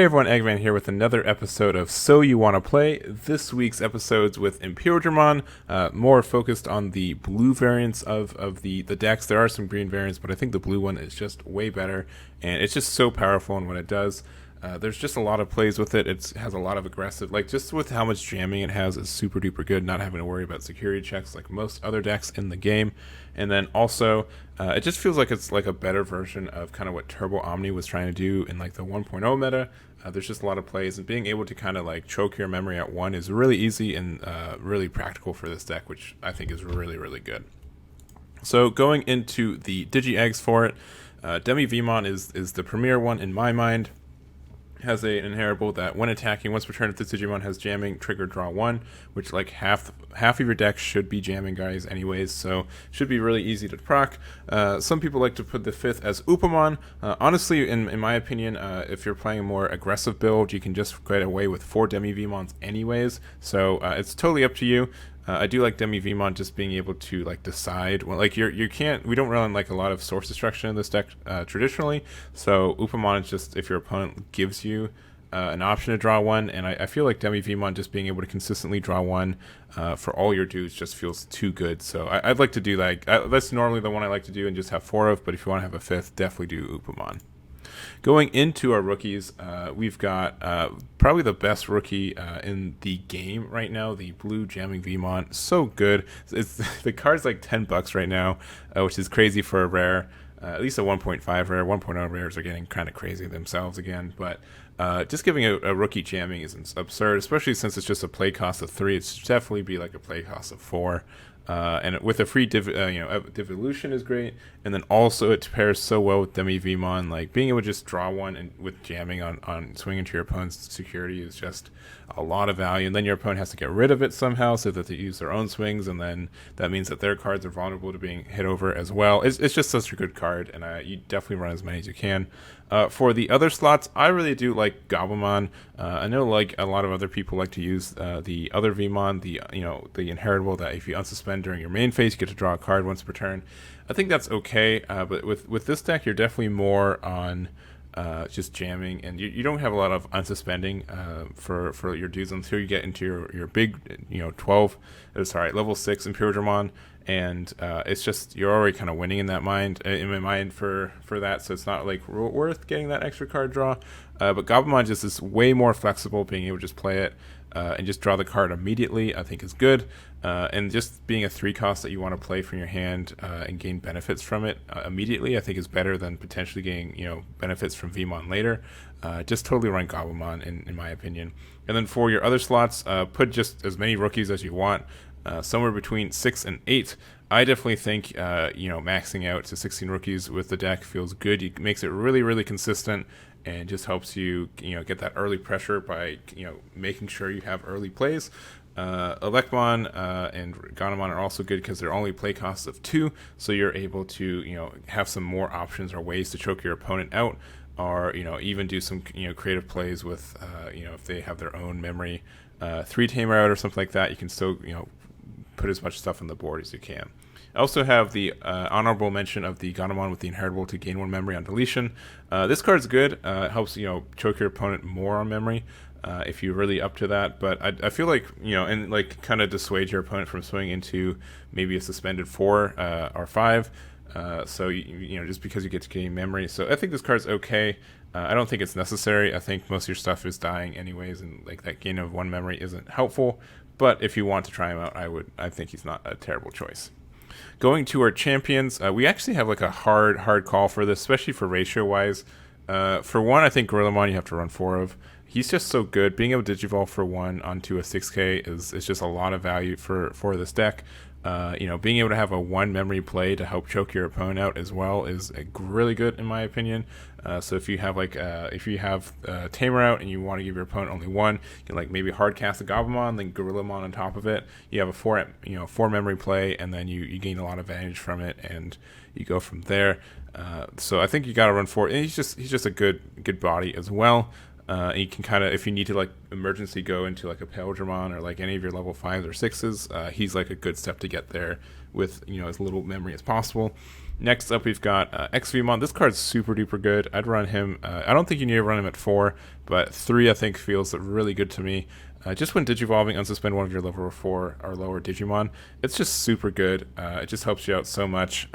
everyone, Egman here with another episode of So You Wanna Play. This week's episode's with Imperialdramon, more focused on the blue variants of the decks. There are some green variants, but I think the blue one is just way better, and it's just so powerful in what it does. There's just a lot of plays with it. It has a lot of aggressive, like just with how much jamming it has is super duper good, not having to worry about security checks like most other decks in the game. And then also, it just feels like it's like a better version of kind of what Turbo Omni was trying to do in like the 1.0 meta. There's just a lot of plays, and being able to kind of like choke your memory at one is really easy and really practical for this deck, which I think is really, really good. So going into the Digi-Eggs for it, Demi-Vmon is the premier one in my mind. Has an inheritable that when attacking once per turn, if this Digimon has jamming, trigger draw one, which like half of your deck should be jamming guys anyways, so should be really easy to proc. Some people like to put the fifth as Upamon. Honestly, in my opinion, if you're playing a more aggressive build, you can just get away with 4 Demi-Vmons anyways, so it's totally up to you. I do like Demi-Vmon just being able to like decide when, like we don't run like a lot of source destruction in this deck traditionally, so Upamon is just if your opponent gives you an option to draw one, and I feel like Demi-Vmon just being able to consistently draw one for all your dudes just feels too good. So I'd like to do like that's normally the one I like to do and just have 4 of, but if you want to have a 5th, definitely do Upamon. Going into our rookies, we've got probably the best rookie in the game right now, the blue jamming Vmon. So good. The card's like $10 right now, which is crazy for a rare. At least a 1.5 rare. 1.0 rares are getting kind of crazy themselves again, but just giving a rookie jamming is absurd, especially since it's just a play cost of 3. It should definitely be like a play cost of 4. And with a free devolution is great, and then also it pairs so well with Demi-Vmon. Like being able to just draw one and with jamming on swinging to your opponent's security is just a lot of value. And then your opponent has to get rid of it somehow so that they use their own swings, and then that means that their cards are vulnerable to being hit over as well. It's just such a good card, and you definitely run as many as you can. For the other slots, I really do like Gabumon. I know like a lot of other people like to use the other Vmon, the inheritable that if you unsuspend during your main phase, you get to draw a card once per turn. I think that's okay, but with this deck, you're definitely more on just jamming, and you don't have a lot of unsuspending for your dudes until you get into your big level 6 Imperialdramon, and it's just you're already kind of winning in my mind for that, so it's not like worth getting that extra card draw. But Gabumon just is way more flexible, being able to just play it and just draw the card immediately, I think is good. And just being a 3 cost that you want to play from your hand and gain benefits from it immediately, I think is better than potentially getting benefits from Vmon later. Just totally run Gabumon in my opinion. And then for your other slots, put just as many rookies as you want, somewhere between 6 and 8. I definitely think maxing out to 16 rookies with the deck feels good. It makes it really, really consistent, and just helps you get that early pressure by making sure you have early plays. Egman and Ganamon are also good because they're only play costs of 2, so you're able to have some more options or ways to choke your opponent out, or even do some creative plays with if they have their own memory 3 tamer out or something like that. You can still put as much stuff on the board as you can. I also have the honorable mention of the Ganamon with the inheritable to gain 1 memory on deletion. This card's good. It helps choke your opponent more on memory if you're really up to that. But I feel like and like kind of dissuade your opponent from swinging into maybe a suspended 4 or 5. So just because you get to gain memory. So I think this card's okay. I don't think it's necessary. I think most of your stuff is dying anyways, and like that gain of 1 memory isn't helpful. But if you want to try him out, I think he's not a terrible choice. Going to our champions, we actually have like a hard call for this, especially for ratio-wise. For one, I think Gorillamon you have to run 4 of. He's just so good. Being able to Digivolve for 1 onto a 6K is just a lot of value for this deck. Being able to have a 1 memory play to help choke your opponent out as well is really good in my opinion. So if you have Tamer out and you want to give your opponent only 1, you can like maybe hard cast a Gabumon, then Gorillamon on top of it. You have a 4 memory play, and then you gain a lot of advantage from it, and you go from there. So I think you got to run 4. And he's just a good body as well. You can kind of, if you need to like emergency go into like a Imperialdramon or like any of your level 5s or 6s, he's like a good step to get there with, you know, as little memory as possible. Next up, we've got Xvmon. This card's super duper good. I'd run him. I don't think you need to run him at 4, but 3 I think feels really good to me. Just when digivolving, unsuspend one of your level 4 or lower Digimon. It's just super good. It just helps you out so much.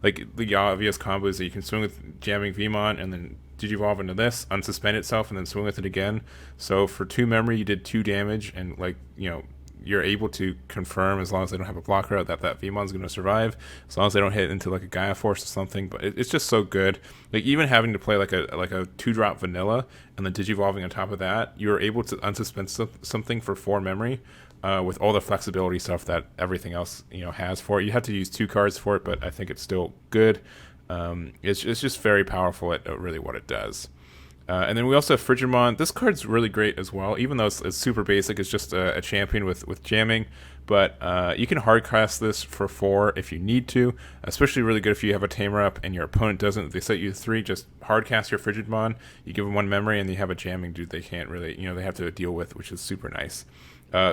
Like the obvious combos that you can swing with jamming Vmon and then digivolve into this, unsuspend itself, and then swing with it again. So for 2 memory, you did 2 damage, and like, you know, you're able to confirm, as long as they don't have a blocker out, that Vmon's going to survive, as long as they don't hit into like a Gaia Force or something. But it's just so good. Like even having to play like a 2-drop vanilla and then digivolving on top of that, you're able to unsuspend something for 4 memory with all the flexibility stuff that everything else, you know, has for it. You have to use 2 cards for it, but I think it's still good. It's just very powerful at really what it does. And then we also have Frigidmon. This card's really great as well, even though it's super basic. It's just a champion with jamming. But you can hardcast this for 4 if you need to, especially really good if you have a tamer up and your opponent doesn't. They set you 3, just hardcast your Frigidmon. You give them 1 memory, and you have a jamming dude they can't really, you know, they have to deal with, which is super nice.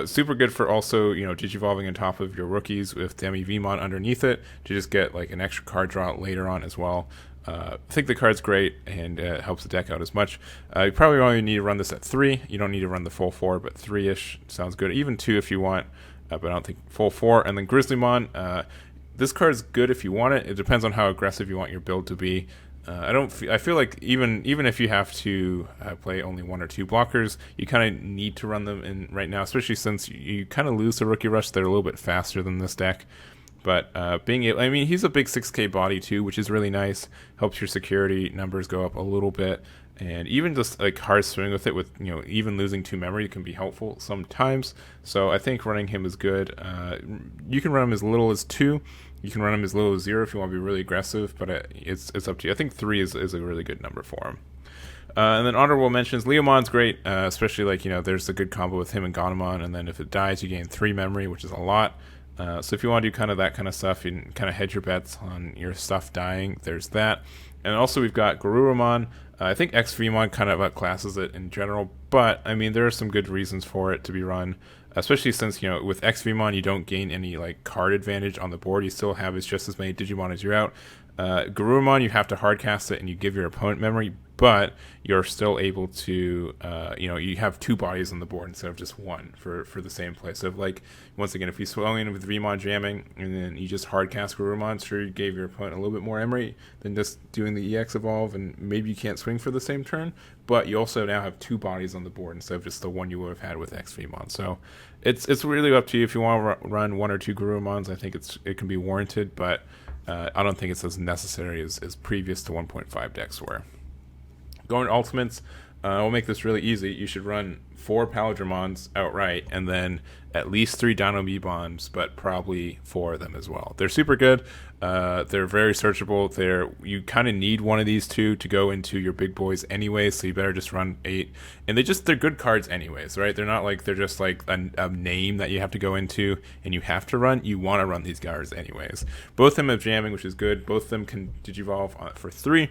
Super good for also, you know, digivolving on top of your rookies with Demi Vmon underneath it to just get like an extra card draw later on as well. I think the card's great and helps the deck out as much. You probably only need to run this at 3. You don't need to run the full 4, but 3-ish sounds good. Even 2 if you want, but I don't think full 4. And then Grizzlymon. This card's good if you want it. It depends on how aggressive you want your build to be. I feel like even if you have to play only 1 or 2 blockers, you kind of need to run them in right now, especially since you kind of lose the Rookie Rush. They're a little bit faster than this deck. But being able, I mean, he's a big 6k body too, which is really nice. Helps your security numbers go up a little bit. And even just like hard swing with it, with, you know, even losing 2 memory can be helpful sometimes. So I think running him is good. You can run him as little as 2. You can run him as little as 0 if you want to be really aggressive, but it's up to you. I think 3 is a really good number for him. And then honorable mentions, Leomon's great, especially like, you know, there's a good combo with him and Ganomon, and then if it dies, you gain 3 memory, which is a lot. So if you want to do kind of that kind of stuff, you can kind of hedge your bets on your stuff dying. There's that. And also we've got Garurumon. I think Xvmon kind of outclasses it in general, but I mean, there are some good reasons for it to be run, especially since, you know, with Xvmon you don't gain any like card advantage on the board. You still have just as many Digimon as you're out. Garurumon, you have to hardcast it and you give your opponent memory, but you're still able to, you know, you have 2 bodies on the board instead of just 1 for the same play. So, like, once again, if you swung in with Vmon jamming and then you just hardcast Garurumon, sure, you gave your opponent a little bit more memory than just doing the EX evolve, and maybe you can't swing for the same turn, but you also now have 2 bodies on the board instead of just the 1 you would have had with Xvmon. So it's really up to you. If you want to run 1 or 2 Garurumons, I think it can be warranted, but I don't think it's as necessary as previous to 1.5 decks were. Going to Ultimates, we'll make this really easy. You should run 4 Paladramons outright, and then at least 3 Dino-Mebons, but probably 4 of them as well. They're super good. They're very searchable. You kind of need one of these 2 to go into your big boys anyway, so you better just run 8. And they're good cards anyways, right? They're not like they're just like a name that you have to go into and you have to run. You want to run these cards anyways. Both of them have jamming, which is good. Both of them can digivolve for 3.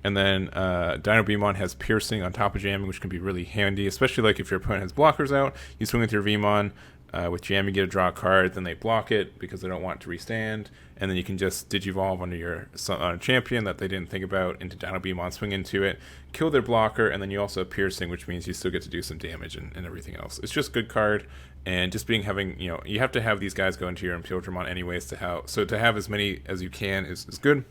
And then Dino-Mebon has piercing on top of jamming, which can be really handy, especially like if your opponent has blockers out. You swing with your Vmon. With jamming, you get to draw a card, then they block it because they don't want it to restand, and then you can just digivolve under your champion that they didn't think about into Dino-Mebon, swing into it, kill their blocker, and then you also have piercing, which means you still get to do some damage and everything else. It's just a good card, and just having, you know, you have to have these guys go into your Imperialdramon anyways to have as many as you can is good.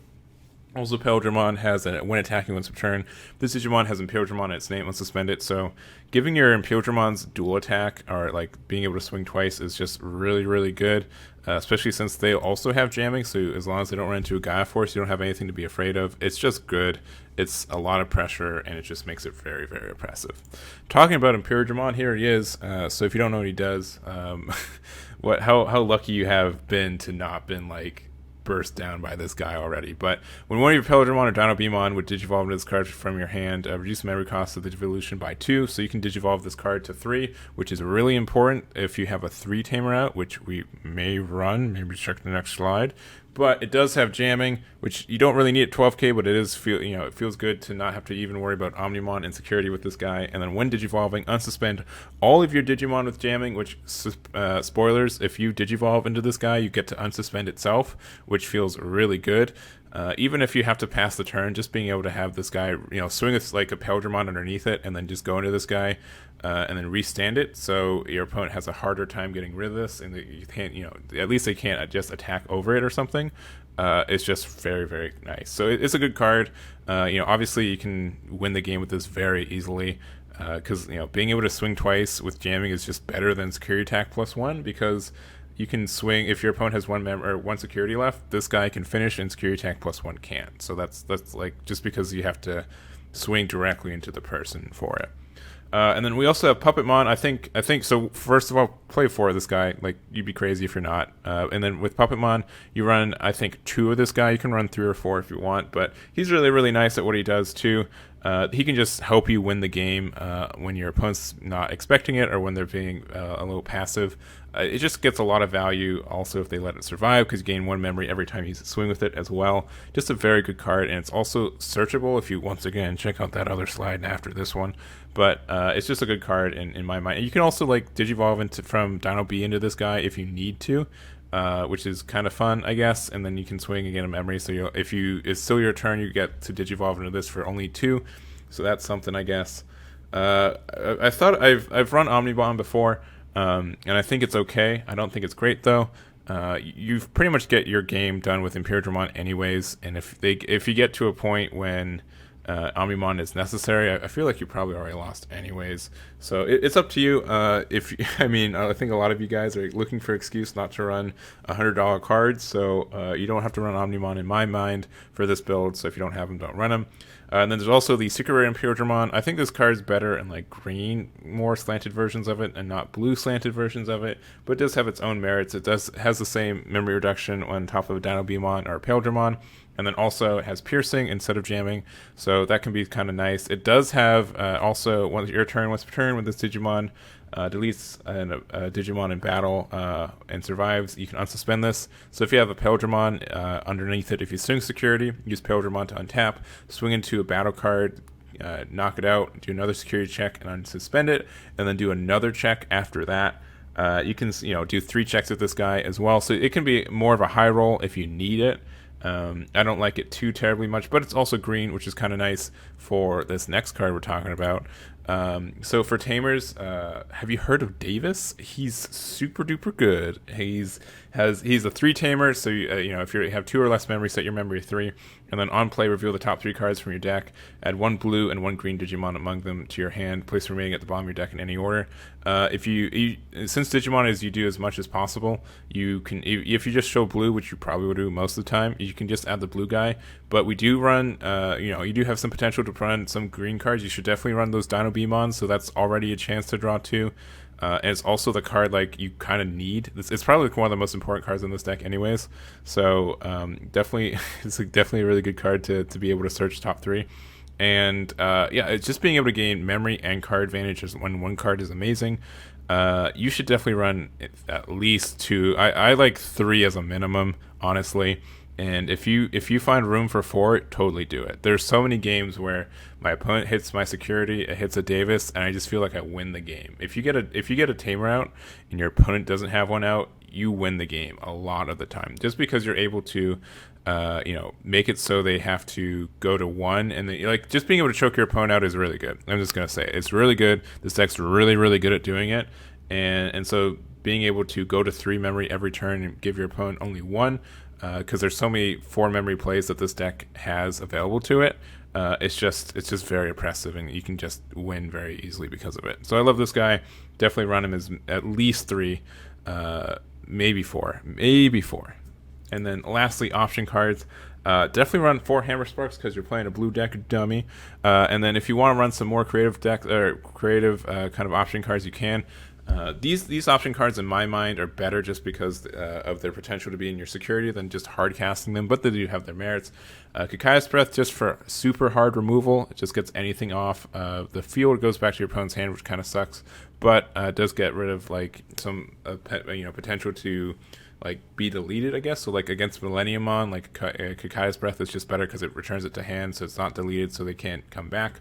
Also, Imperialdramon has when attacking once per turn. This Digimon has Imperialdramon in its name. Let's suspend it. So giving your Imperialdramons dual attack, or like being able to swing twice, is just really, really good. Especially since they also have jamming. So as long as they don't run into a Gaia Force, you don't have anything to be afraid of. It's just good. It's a lot of pressure, and it just makes it very, very oppressive. Talking about Imperialdramon, here he is. So if you don't know what he does, how lucky you have been to not been like burst down by this guy already. But when one of your Imperialdramon or Dino-Mebon would digivolve into this card from your hand, reduce the memory cost of the devolution by 2, so you can digivolve this card to 3, which is really important if you have a 3 tamer out, which we may run. Maybe check the next slide. but it does have jamming, which you don't really need at 12k, but it feels good to not have to even worry about Omnimon and security with this guy. And then when digivolving, unsuspend all of your Digimon with jamming, which spoilers, if you digivolve into this guy, you get to unsuspend itself, which feels really good. Even if you have to pass the turn, just being able to have this guy, swing with like a Imperialdramon underneath it, and then just go into this guy, and then restand it, so your opponent has a harder time getting rid of this, and you can't, at least they can't just attack over it or something. It's just very, very nice. So it's a good card. Obviously you can win the game with this very easily, because being able to swing twice with jamming is just better than security attack +1, because you can swing if your opponent has one security left. This guy can finish, and security attack +1 can't. So that's like just because you have to swing directly into the person for it. And then we also have Puppetmon. I think so. First of all, play 4 of this guy. Like, you'd be crazy if you're not. And then with Puppetmon, you run, I think, 2 of this guy. You can run 3 or 4 if you want, but he's really, really nice at what he does too. He can just help you win the game when your opponent's not expecting it, or when they're being a little passive. It just gets a lot of value also if they let it survive, because you gain 1 memory every time you swing with it as well. Just a very good card, and it's also searchable if you, once again, check out that other slide after this one. But it's just a good card in my mind. And you can also like digivolve from Dino B into this guy if you need to, which is kind of fun, I guess. And then you can swing again a memory. So if it's still your turn, you get to digivolve into this for only 2. So that's something, I guess. I thought I've run Omnibomb before, and I think it's okay. I don't think it's great though. You pretty much get your game done with Imperialdramon anyways. And if you get to a point when Omnimon is necessary, I feel like you probably already lost anyways. So it's up to you. I think a lot of you guys are looking for excuse not to run $100 cards, so you don't have to run Omnimon in my mind for this build. So if you don't have them, don't run them. And then there's also the Secret Rare Imperialdramon. I think this card's better in like green, more slanted versions of it, and not blue slanted versions of it. But it does have its own merits. It has the same memory reduction on top of a Dino Beamon or Imperialdramon. And then also it has piercing instead of jamming, so that can be kind of nice. It does have also once per turn when this Digimon deletes a Digimon in battle and survives, you can unsuspend this. So if you have a Imperialdramon underneath it, if you swing security, use Imperialdramon to untap, swing into a battle card, knock it out, do another security check and unsuspend it, and then do another check after that. You can do 3 checks with this guy as well, so it can be more of a high roll if you need it. I don't like it too terribly much, but it's also green, which is kind of nice for this next card we're talking about. So for tamers, have you heard of Davis? He's super duper good. He's a 3 tamer, so if you have 2 or less memory, set your memory 3, and then on play reveal the top 3 cards from your deck, add 1 blue and 1 green Digimon among them to your hand, place remaining at the bottom of your deck in any order. Since Digimon is you do as much as possible, you can, if you just show blue, which you probably would do most of the time, you can just add the blue guy. But we do run, you do have some potential to run some green cards. You should definitely run those Dino Beamons, so that's already a chance to draw 2. And it's also the card like you kind of need. It's probably one of the most important cards in this deck, anyways. So definitely, it's definitely a really good card to be able to search top 3. And it's just being able to gain memory and card advantage when one card is amazing. You should definitely run at least 2. I like 3 as a minimum, honestly. And if you find room for 4, totally do it. There's so many games where my opponent hits my security, it hits a Davis, and I just feel like I win the game. If you get a tamer out and your opponent doesn't have one out, you win the game a lot of the time. Just because you're able to make it so they have to go to 1, and just being able to choke your opponent out is really good. I'm just gonna say it's really good. This deck's really, really good at doing it, and so being able to go to 3 memory every turn and give your opponent only 1. Because there's so many 4 memory plays that this deck has available to it, it's just very oppressive, and you can just win very easily because of it. So I love this guy. Definitely run him as at least 3, maybe 4. And then lastly, option cards. Definitely run 4 Hammer Sparks because you're playing a blue deck, dummy. And then if you want to run some more creative kind of option cards, you can. These option cards in my mind are better just because of their potential to be in your security than just hard casting them, but they do have their merits. Kakaya's Breath, just for super hard removal, it just gets anything off the field, goes back to your opponent's hand, which kind of sucks, but does get rid of like some potential to like be deleted, I guess. So like against Millenniumon, like Kakai's Breath is just better because it returns it to hand, so it's not deleted, so they can't come back.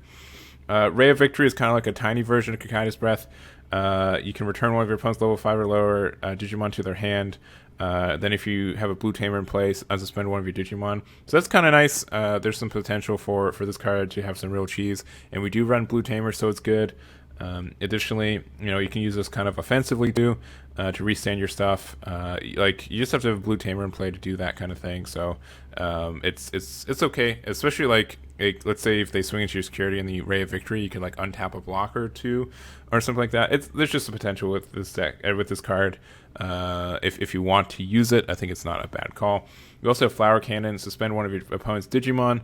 Ray of Victory is kind of like a tiny version of Kakai's Breath. You can return one of your opponent's level 5 or lower Digimon to their hand. Then if you have a blue tamer in place, unsuspend one of your Digimon. So that's kind of nice. There's some potential for this card to have some real cheese. And we do run blue tamer, so it's good. Additionally, you can use this kind of offensively too, to restand your stuff. Like you just have to have a blue tamer in play to do that kind of thing. So it's okay, especially like let's say if they swing into your security in the Ray of Victory, you can like untap a blocker too, or something like that. There's just a potential with this deck, with this card. If you want to use it, I think it's not a bad call. We also have Flower Cannon, suspend one of your opponent's Digimon,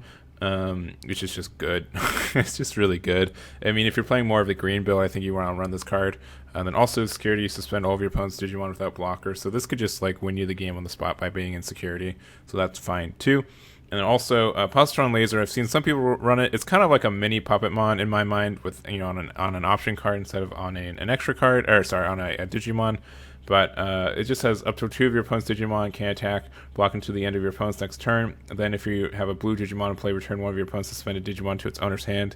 which is just good. It's just really good. I mean, if you're playing more of the green bill, I think you want to run this card. And then also security, suspend all of your opponent's Digimon without blocker. So this could just like win you the game on the spot by being in security. So that's fine too. And then also Positron Laser. I've seen some people run it. It's kind of like a mini Puppetmon in my mind, with on an option card instead of on an extra card, or sorry, on a Digimon. But it just has up to 2 of your opponent's Digimon can attack, block until the end of your opponent's next turn. And then if you have a blue Digimon in play, return one of your opponent's suspended Digimon to its owner's hand.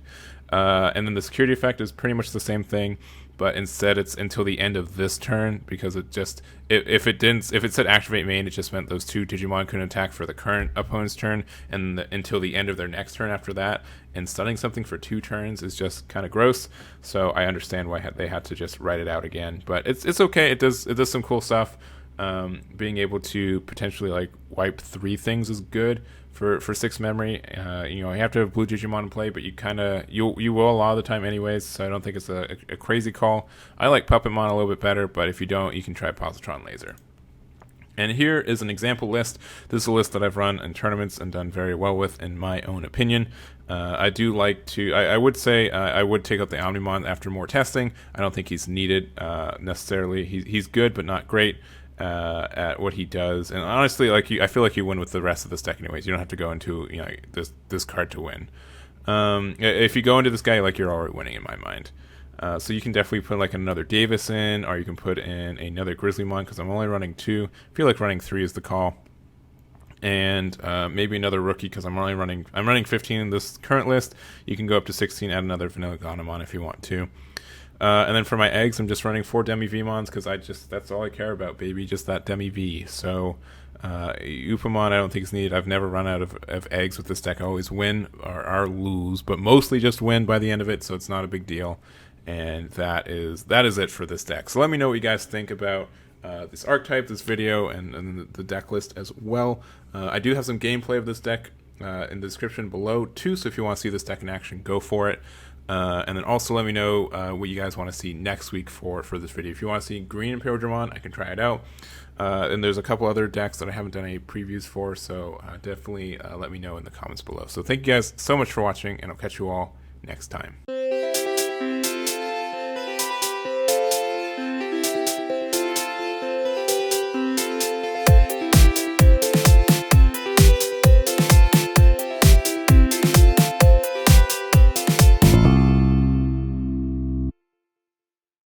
And then the security effect is pretty much the same thing, but instead it's until the end of this turn, because it just if it said activate main, it just meant those 2 Digimon couldn't attack for the current opponent's turn, and until the end of their next turn after that. And stunning something for 2 turns is just kind of gross. So I understand why they had to just write it out again, but it's okay. It does some cool stuff. Being able to potentially like wipe 3 things is good for 6 memory. You have to have blue Digimon in play, but you will a lot of the time anyways, so I don't think it's a crazy call. I like Puppetmon a little bit better, but if you don't, you can try Positron Laser. And here is an example list. This is a list that I've run in tournaments and done very well with, in my own opinion. I do like to, I would say I would take out the Omnimon after more testing. I don't think he's needed necessarily. He's good, but not great at what he does. And honestly, I feel like you win with the rest of this deck anyways. You don't have to go into this card to win. If you go into this guy, you're already winning in my mind. So you can definitely put like another Davis in, or you can put in another Grizzlymon, because I'm only running 2. I feel like running 3 is the call. And maybe another rookie, because I'm running 15 in this current list. You can go up to 16, add another Vanilla Ganomon if you want to. And then for my eggs, I'm just running 4 Demi Vmons, because that's all I care about, baby, just that Demi V. So Upamon I don't think is needed. I've never run out of eggs with this deck. I always win or lose, but mostly just win by the end of it, so it's not a big deal. And that is it for this deck. So let me know what you guys think about this archetype, this video, and the deck list as well. I do have some gameplay of this deck in the description below too, so if you want to see this deck in action, go for it. And then also let me know what you guys want to see next week for this video. If you want to see Green Imperialdramon, I can try it out. And there's a couple other decks that I haven't done any previews for, so definitely let me know in the comments below. So thank you guys so much for watching, and I'll catch you all next time.